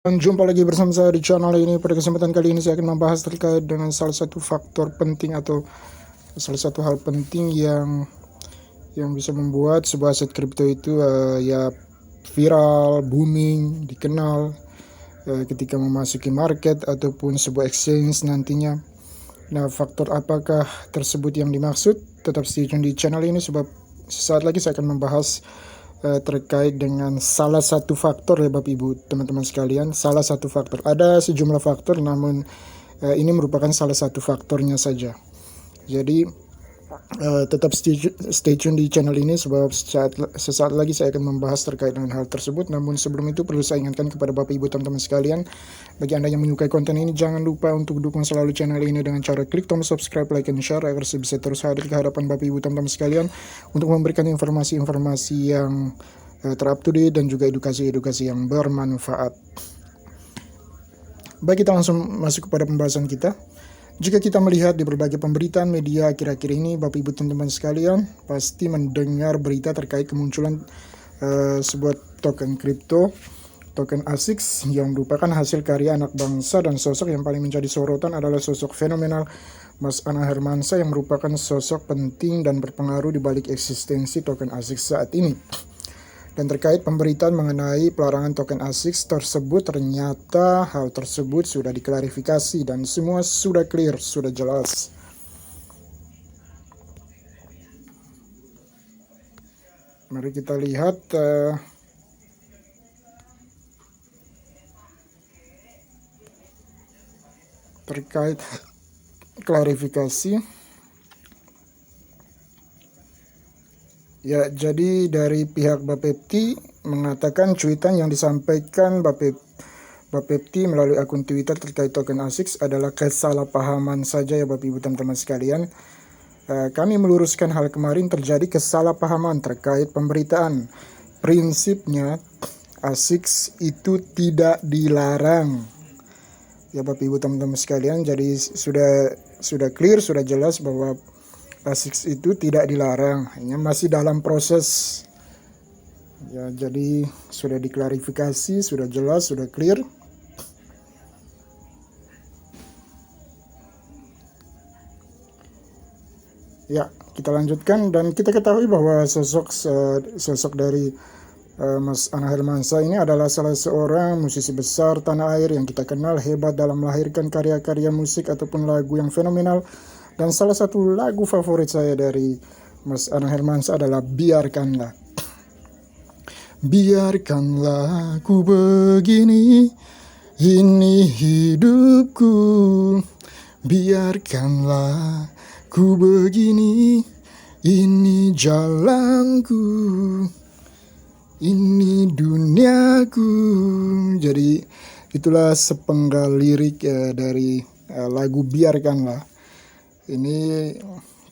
Dan jumpa lagi bersama saya di channel ini. Pada kesempatan kali ini saya akan membahas terkait dengan salah satu faktor penting atau salah satu hal penting yang bisa membuat sebuah aset kripto itu ya viral, booming, dikenal ketika memasuki market ataupun sebuah exchange nantinya. Nah, faktor apakah tersebut yang dimaksud? Tetap stay tune di channel ini sebab sesaat lagi saya akan membahas terkait dengan salah satu faktor ya Bapak Ibu teman-teman sekalian. Salah satu faktor, ada sejumlah faktor namun ini merupakan salah satu faktornya saja. Jadi tetap stay tune di channel ini sebab sesaat lagi saya akan membahas terkait dengan hal tersebut. Namun sebelum itu perlu saya ingatkan kepada Bapak Ibu teman-teman sekalian, bagi Anda yang menyukai konten ini jangan lupa untuk dukung selalu channel ini dengan cara klik tombol subscribe, like, and share agar saya bisa terus hadir ke hadapan Bapak Ibu teman-teman sekalian untuk memberikan informasi-informasi yang ter-up to date dan juga edukasi-edukasi yang bermanfaat. Baik, kita langsung masuk kepada pembahasan kita. Jika kita melihat di berbagai pemberitaan media akhir-akhir ini, Bapak Ibu teman-teman sekalian pasti mendengar berita terkait kemunculan sebuah token kripto, token ASICS yang merupakan hasil karya anak bangsa, dan sosok yang paling menjadi sorotan adalah sosok fenomenal Mas Anang Hermansyah yang merupakan sosok penting dan berpengaruh di balik eksistensi token ASICS saat ini. Dan terkait pemberitaan mengenai pelarangan token ASICS tersebut, ternyata hal tersebut sudah diklarifikasi dan semua sudah clear, sudah jelas. Mari kita lihat terkait klarifikasi. Ya, jadi dari pihak Bapepti mengatakan cuitan yang disampaikan Bapepti melalui akun Twitter terkait token ASICS adalah kesalahpahaman saja ya Bapak Ibu teman-teman sekalian. Kami meluruskan hal kemarin terjadi kesalahpahaman terkait pemberitaan. Prinsipnya ASICS itu tidak dilarang. Ya Bapak Ibu teman-teman sekalian, jadi sudah clear, sudah jelas bahwa ASICS itu tidak dilarang, hanya masih dalam proses. Ya, jadi sudah diklarifikasi, sudah jelas, sudah clear. Ya, kita lanjutkan dan kita ketahui bahwa sosok dari Mas Anang Hermansyah ini adalah salah seorang musisi besar tanah air yang kita kenal hebat dalam melahirkan karya-karya musik ataupun lagu yang fenomenal. Dan salah satu lagu favorit saya dari Mas Anang Hermansyah adalah Biarkanlah. Biarkanlah ku begini, ini hidupku. Biarkanlah ku begini, ini jalanku. Ini duniaku. Jadi itulah sepenggal lirik dari lagu Biarkanlah. Ini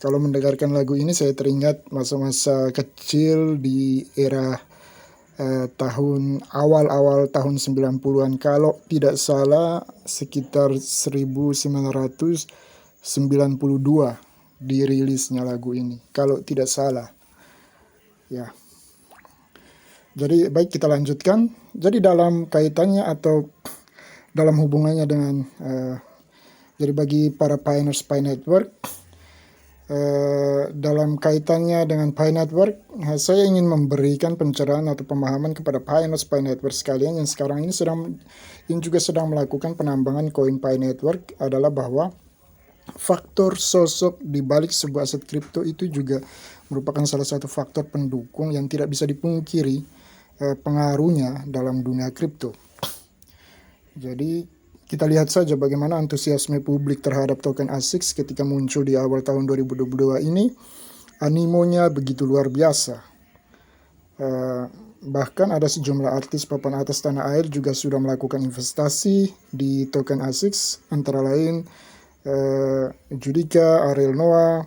kalau mendengarkan lagu ini saya teringat masa-masa kecil di era awal-awal tahun 90-an. Kalau tidak salah sekitar 1992 dirilisnya lagu ini. Kalau tidak salah. Ya. Jadi baik, kita lanjutkan. Jadi dalam kaitannya atau dalam hubungannya dengan jadi bagi para pioneers Pi Network, dalam kaitannya dengan Pi Network, saya ingin memberikan pencerahan atau pemahaman kepada pioneers Pi Network sekalian yang sekarang ini juga sedang melakukan penambangan koin Pi Network, adalah bahwa faktor sosok di balik sebuah aset kripto itu juga merupakan salah satu faktor pendukung yang tidak bisa dipungkiri pengaruhnya dalam dunia kripto. Jadi kita lihat saja bagaimana antusiasme publik terhadap token ASICS ketika muncul di awal tahun 2022 ini. Animonya begitu luar biasa. Bahkan ada sejumlah artis papan atas tanah air juga sudah melakukan investasi di token ASICS, antara lain Judika, Ariel Noah,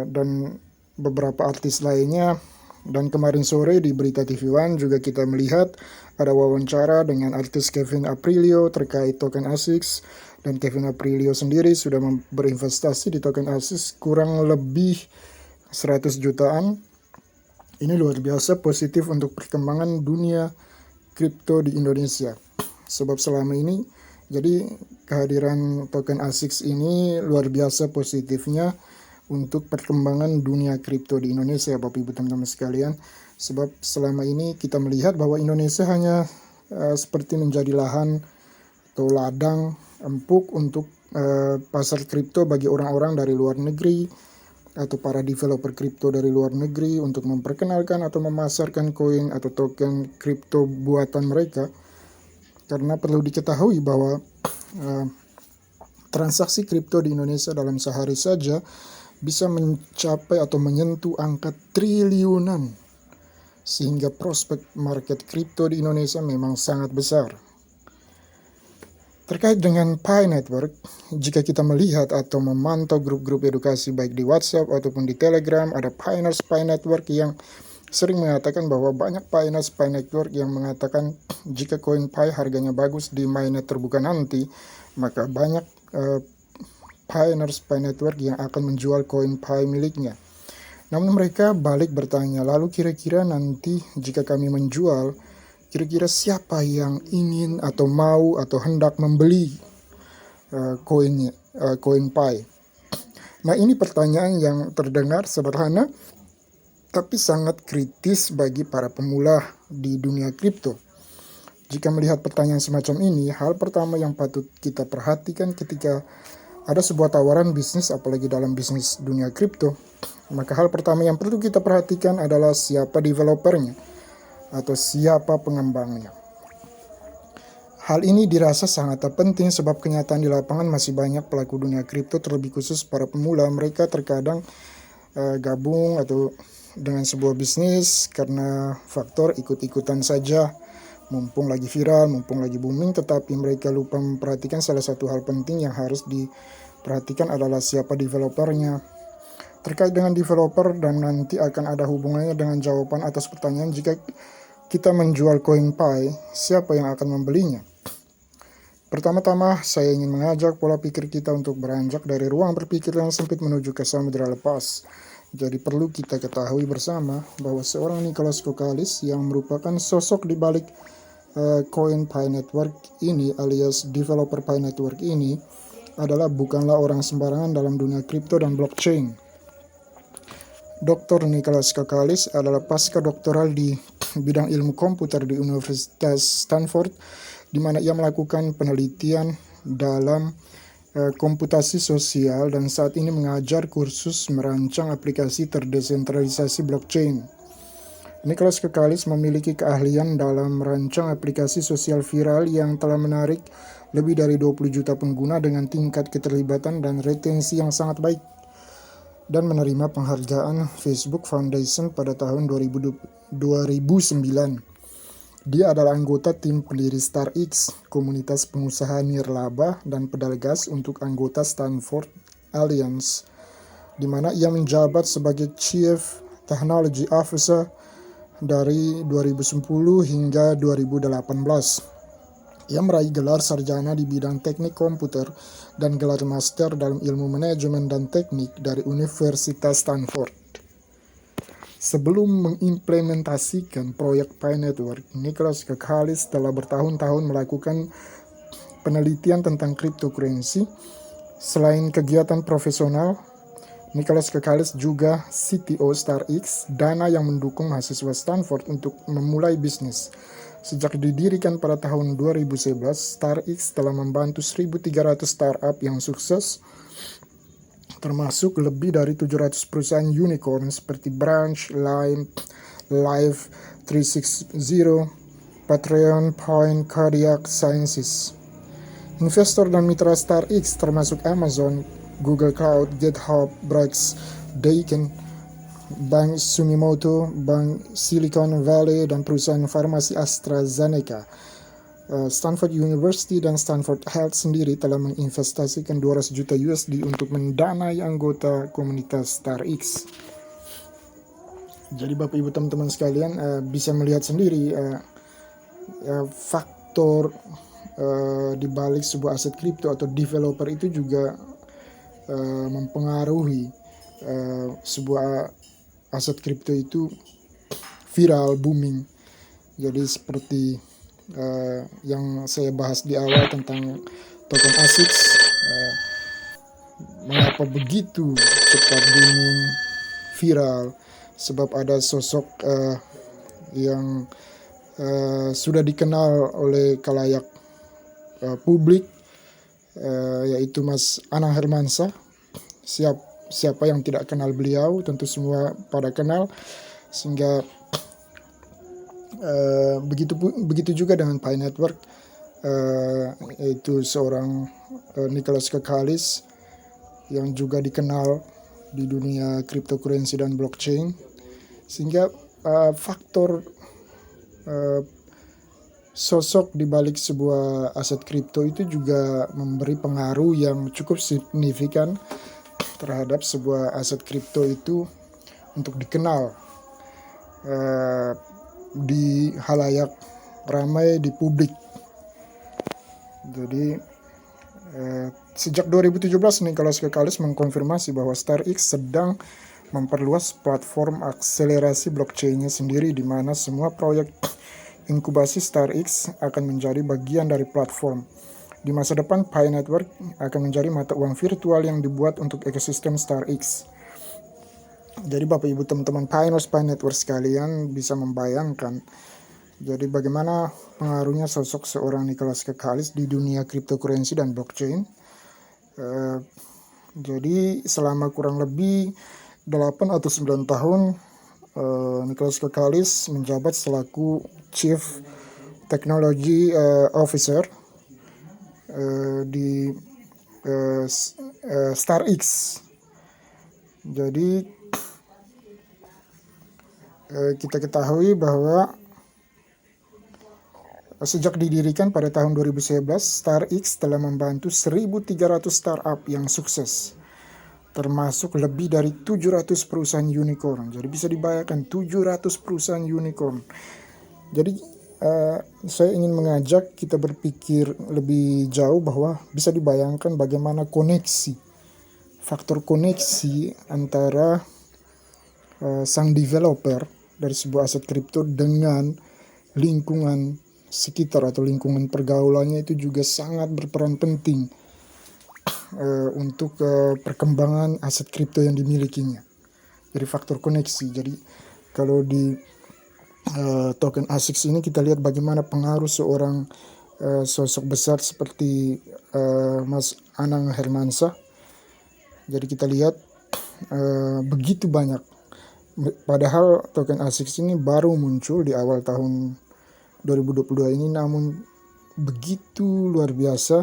dan beberapa artis lainnya. Dan kemarin sore di Berita TV One juga kita melihat ada wawancara dengan artis Kevin Aprilio terkait token ASICS. Dan Kevin Aprilio sendiri sudah berinvestasi di token ASICS kurang lebih 100 jutaan. Ini luar biasa positif untuk perkembangan dunia kripto di Indonesia. Sebab selama ini, jadi kehadiran token ASICS ini luar biasa positifnya untuk perkembangan dunia kripto di Indonesia, Bapak Ibu teman-teman sekalian. Sebab selama ini kita melihat bahwa Indonesia hanya seperti menjadi lahan atau ladang empuk untuk pasar kripto bagi orang-orang dari luar negeri atau para developer kripto dari luar negeri untuk memperkenalkan atau memasarkan koin atau token kripto buatan mereka. Karena perlu diketahui bahwa transaksi kripto di Indonesia dalam sehari saja bisa mencapai atau menyentuh angka triliunan, sehingga prospek market kripto di Indonesia memang sangat besar. Terkait dengan Pi Network, jika kita melihat atau memantau grup-grup edukasi baik di WhatsApp ataupun di Telegram, ada Pioneers Pi Network yang sering mengatakan bahwa banyak Pioneers Pi Network yang mengatakan jika koin Pi harganya bagus di mainnet terbuka nanti, maka banyak Pioneers Pi Network yang akan menjual koin Pi miliknya. Namun mereka balik bertanya, lalu kira-kira nanti jika kami menjual, kira-kira siapa yang ingin atau mau atau hendak membeli koin Pi? Nah, ini pertanyaan yang terdengar sederhana, tapi sangat kritis bagi para pemula di dunia kripto. Jika melihat pertanyaan semacam ini, hal pertama yang patut kita perhatikan ketika ada sebuah tawaran bisnis, apalagi dalam bisnis dunia kripto, maka hal pertama yang perlu kita perhatikan adalah siapa developernya atau siapa pengembangnya. Hal ini dirasa sangat penting sebab kenyataan di lapangan masih banyak pelaku dunia kripto, terlebih khusus para pemula. Mereka terkadang gabung atau dengan sebuah bisnis karena faktor ikut-ikutan saja, mumpung lagi viral, mumpung lagi booming, tetapi mereka lupa memperhatikan salah satu hal penting yang harus diperhatikan adalah siapa developernya. Terkait dengan developer, dan nanti akan ada hubungannya dengan jawaban atas pertanyaan jika kita menjual koin Pi, siapa yang akan membelinya? Pertama-tama, saya ingin mengajak pola pikir kita untuk beranjak dari ruang berpikir yang sempit menuju ke samudera lepas. Jadi perlu kita ketahui bersama bahwa seorang Nicholas Kokalis yang merupakan sosok di balik koin Pi Network ini alias developer Pi Network ini bukanlah orang sembarangan dalam dunia kripto dan blockchain. Dr. Nicholas Kokalis adalah pasca doktoral di bidang ilmu komputer di Universitas Stanford, di mana ia melakukan penelitian dalam komputasi sosial dan saat ini mengajar kursus merancang aplikasi terdesentralisasi blockchain. Nicholas Kokalis memiliki keahlian dalam merancang aplikasi sosial viral yang telah menarik lebih dari 20 juta pengguna dengan tingkat keterlibatan dan retensi yang sangat baik, dan menerima penghargaan Facebook Foundation pada tahun 2009. Dia adalah anggota tim pendiri StarX, komunitas pengusaha nirlaba dan pedal gas untuk anggota Stanford Alliance, di mana ia menjabat sebagai Chief Technology Officer dari 2010 hingga 2018. Ia meraih gelar sarjana di bidang teknik komputer dan gelar master dalam ilmu manajemen dan teknik dari Universitas Stanford. Sebelum mengimplementasikan proyek Pi Network, Nicholas Kokalis telah bertahun-tahun melakukan penelitian tentang cryptocurrency. Selain kegiatan profesional, Nicholas Kokalis juga CTO StarX, dana yang mendukung mahasiswa Stanford untuk memulai bisnis. Sejak didirikan pada tahun 2011, StarX telah membantu 1.300 startup yang sukses, termasuk lebih dari 700 perusahaan unicorn seperti Branch, Lime, Live 360, Patreon, Point, Cardiac Sciences. Investor dan mitra StarX termasuk Amazon, Google Cloud, GitHub, Brex, Daikin, Bank Sumitomo, Bank Silicon Valley, dan perusahaan farmasi AstraZeneca. Stanford University dan Stanford Health sendiri telah menginvestasikan 200 juta USD untuk mendanai anggota komunitas StarX. Jadi Bapak Ibu teman-teman sekalian bisa melihat sendiri faktor di balik sebuah aset kripto atau developer itu juga mempengaruhi sebuah aset kripto itu viral, booming. Jadi seperti yang saya bahas di awal tentang token ASICS, mengapa begitu cepat booming, viral, sebab ada sosok yang sudah dikenal oleh kalayak publik, yaitu Mas Anang Hermansyah. Siapa yang tidak kenal beliau, tentu semua pada kenal, sehingga begitu juga dengan Pi Network, yaitu seorang Nicholas Kakalis yang juga dikenal di dunia cryptocurrency dan blockchain, sehingga faktor sosok di balik sebuah aset kripto itu juga memberi pengaruh yang cukup signifikan terhadap sebuah aset kripto itu untuk dikenal di halayak ramai, di publik. Jadi sejak 2017 Nicholas Kakalis mengkonfirmasi bahwa StarX sedang memperluas platform akselerasi blockchain-nya sendiri, di mana semua proyek inkubasi StarX akan menjadi bagian dari platform. Di masa depan, Pi Network akan menjadi mata uang virtual yang dibuat untuk ekosistem StarX. Jadi Bapak Ibu teman-teman Pi Network sekalian bisa membayangkan jadi bagaimana pengaruhnya sosok seorang Nicholas Kakalis di dunia cryptocurrency dan blockchain. Jadi selama kurang lebih 8 atau 9 tahun Nicholas Kakalis menjabat selaku Chief Technology Officer di StarX. Jadi kita ketahui bahwa sejak didirikan pada tahun 2011, StarX telah membantu 1.300 startup yang sukses, termasuk lebih dari 700 perusahaan unicorn. Jadi bisa dibayangkan 700 perusahaan unicorn. Jadi saya ingin mengajak kita berpikir lebih jauh bahwa bisa dibayangkan bagaimana faktor koneksi antara sang developer dari sebuah aset kripto dengan lingkungan sekitar atau lingkungan pergaulannya itu juga sangat berperan penting untuk perkembangan aset kripto yang dimilikinya. Jadi faktor koneksi. Jadi kalau di token ASICS ini kita lihat bagaimana pengaruh seorang sosok besar seperti Mas Anang Hermansyah. Jadi kita lihat begitu banyak. Padahal token ASICS ini baru muncul di awal tahun 2022 ini, namun begitu luar biasa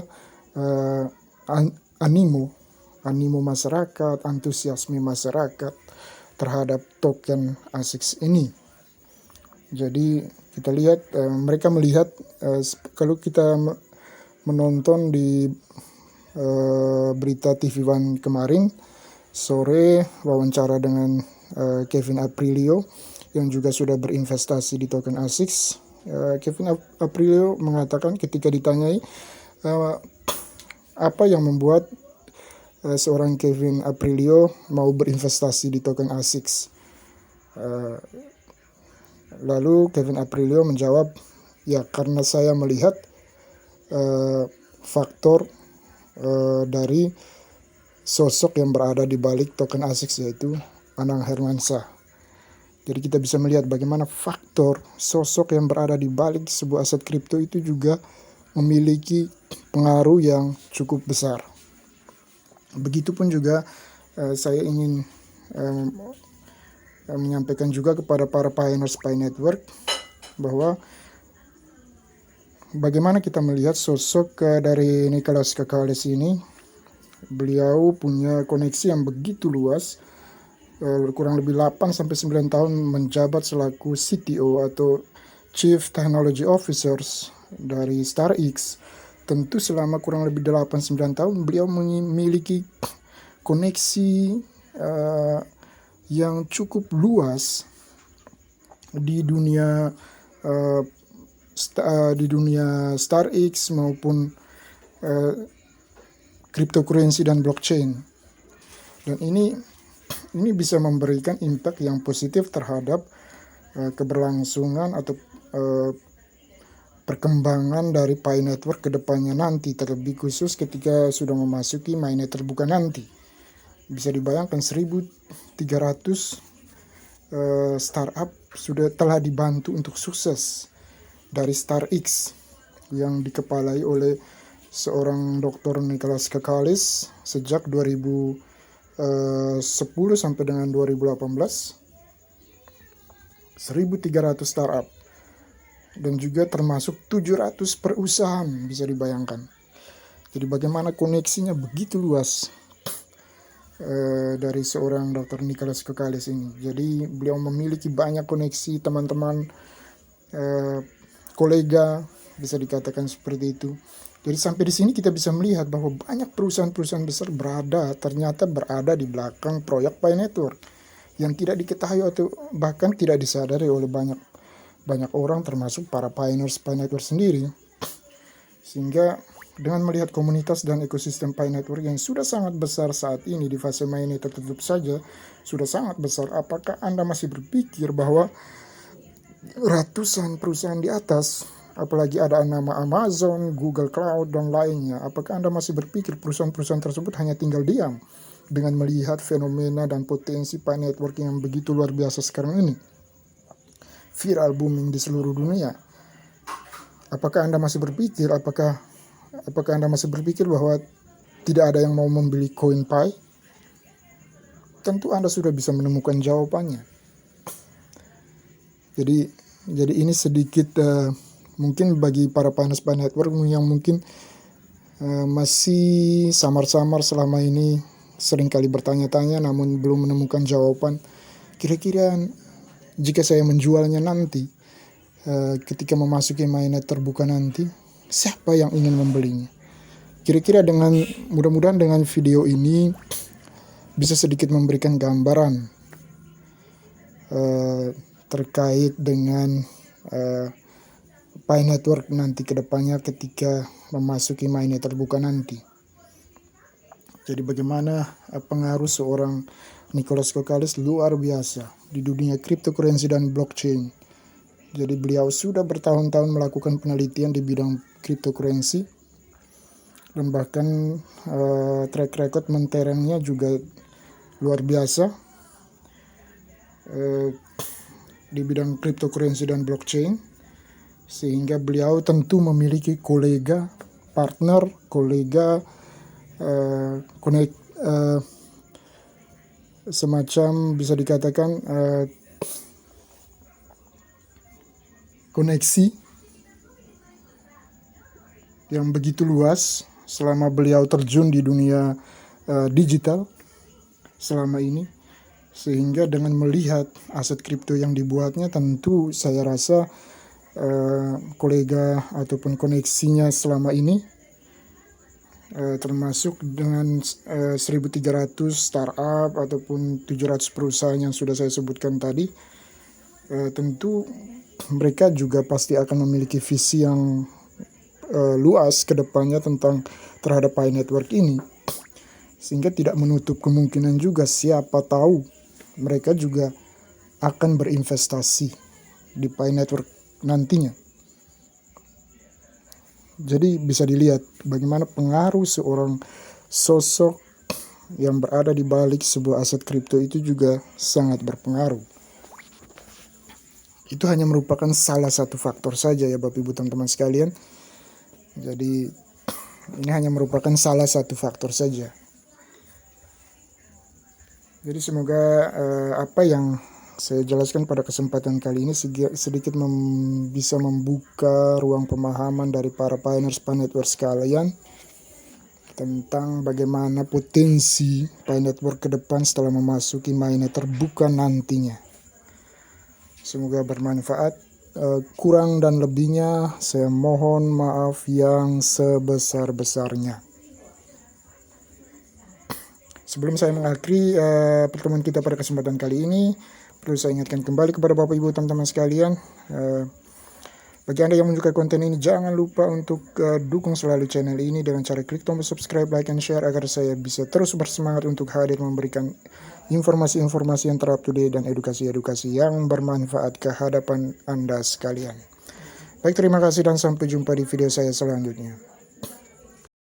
animo masyarakat, antusiasme masyarakat terhadap token ASICS ini. Jadi kita lihat mereka melihat kalau kita menonton di berita TV One kemarin sore, wawancara dengan Kevin Aprilio yang juga sudah berinvestasi di token ASICS. Kevin Aprilio mengatakan ketika ditanyai apa yang membuat seorang Kevin Aprilio mau berinvestasi di token ASICS. Lalu Kevin Aprilio menjawab, ya karena saya melihat faktor dari sosok yang berada di balik token ASICS, yaitu Anang Hermansyah. Jadi kita bisa melihat bagaimana faktor sosok yang berada di balik sebuah aset kripto itu juga memiliki pengaruh yang cukup besar. Begitupun juga saya ingin menyampaikan juga kepada para pioneers Pi Network bahwa bagaimana kita melihat sosok dari Nicholas Kakalis ini. Beliau punya koneksi yang begitu luas, kurang lebih 8-9 tahun menjabat selaku CTO atau Chief Technology Officers dari StarX. Tentu selama kurang lebih 8-9 tahun beliau memiliki koneksi yang cukup luas di dunia StarX maupun cryptocurrency dan blockchain. Dan ini bisa memberikan impact yang positif terhadap keberlangsungan atau perkembangan dari Pi Network ke depannya nanti, terlebih khusus ketika sudah memasuki mainnet terbuka nanti. Bisa dibayangkan 1.300 startup telah dibantu untuk sukses dari StarX yang dikepalai oleh seorang Dr. Nicholas Kakalis sejak 2010 sampai dengan 2018. 1.300 startup dan juga termasuk 700 perusahaan, bisa dibayangkan. Jadi bagaimana koneksinya begitu luas dari seorang Dr. Nicholas Kakalis ini. Jadi beliau memiliki banyak koneksi, teman-teman, kolega, bisa dikatakan seperti itu. Jadi sampai di sini kita bisa melihat bahwa banyak perusahaan-perusahaan besar ternyata berada di belakang proyek Pi Network yang tidak diketahui atau bahkan tidak disadari oleh banyak orang, termasuk para pioneers Pi Network sendiri. Sehingga dengan melihat komunitas dan ekosistem Pi Network yang sudah sangat besar saat ini di fase mainnet tertutup saja, sudah sangat besar, apakah Anda masih berpikir bahwa ratusan perusahaan di atas, apalagi ada nama Amazon, Google Cloud, dan lainnya, apakah Anda masih berpikir perusahaan-perusahaan tersebut hanya tinggal diam dengan melihat fenomena dan potensi Pi Network yang begitu luar biasa sekarang ini, viral booming di seluruh dunia? Apakah Anda masih berpikir bahwa tidak ada yang mau membeli koin Pi? Tentu Anda sudah bisa menemukan jawabannya. Jadi ini sedikit mungkin bagi para pioneers Pi Network yang mungkin masih samar-samar selama ini, seringkali bertanya-tanya namun belum menemukan jawaban. Kira-kira jika saya menjualnya nanti, ketika memasuki mainnet terbuka nanti, siapa yang ingin membelinya? Kira-kira mudah-mudahan dengan video ini bisa sedikit memberikan gambaran terkait dengan Pi Network nanti ke depannya ketika memasuki mainnet terbuka nanti. Jadi bagaimana pengaruh seorang Nicholas Kakalis luar biasa di dunia cryptocurrency dan blockchain. Jadi beliau sudah bertahun-tahun melakukan penelitian di bidang cryptocurrency dan bahkan track record menterengnya juga luar biasa di bidang cryptocurrency dan blockchain, sehingga beliau tentu memiliki partner, semacam bisa dikatakan koneksi yang begitu luas selama beliau terjun di dunia digital selama ini, sehingga dengan melihat aset kripto yang dibuatnya, tentu saya rasa kolega ataupun koneksinya selama ini, termasuk dengan 1.300 startup ataupun 700 perusahaan yang sudah saya sebutkan tadi, tentu mereka juga pasti akan memiliki visi yang luas ke depannya terhadap Pi Network ini, sehingga tidak menutup kemungkinan juga siapa tahu mereka juga akan berinvestasi di Pi Network nantinya. Jadi bisa dilihat bagaimana pengaruh seorang sosok yang berada di balik sebuah aset kripto itu juga sangat berpengaruh. Itu hanya merupakan salah satu faktor saja ya Bapak Ibu teman-teman sekalian. Jadi ini hanya merupakan salah satu faktor saja. Jadi semoga apa yang saya jelaskan pada kesempatan kali ini sedikit bisa membuka ruang pemahaman dari para pioneers Pi Network sekalian tentang bagaimana potensi Pi Network ke depan setelah memasuki mainnet terbuka nantinya. Semoga bermanfaat. Kurang dan lebihnya saya mohon maaf yang sebesar-besarnya. Sebelum saya mengakhiri pertemuan kita pada kesempatan kali ini, perlu saya ingatkan kembali kepada Bapak Ibu teman-teman sekalian, bagi Anda yang menyukai konten ini, jangan lupa untuk dukung selalu channel ini dengan cara klik tombol subscribe, like, and share agar saya bisa terus bersemangat untuk hadir memberikan informasi-informasi yang ter-up-to-date dan edukasi-edukasi yang bermanfaat ke hadapan Anda sekalian. Baik, terima kasih dan sampai jumpa di video saya selanjutnya.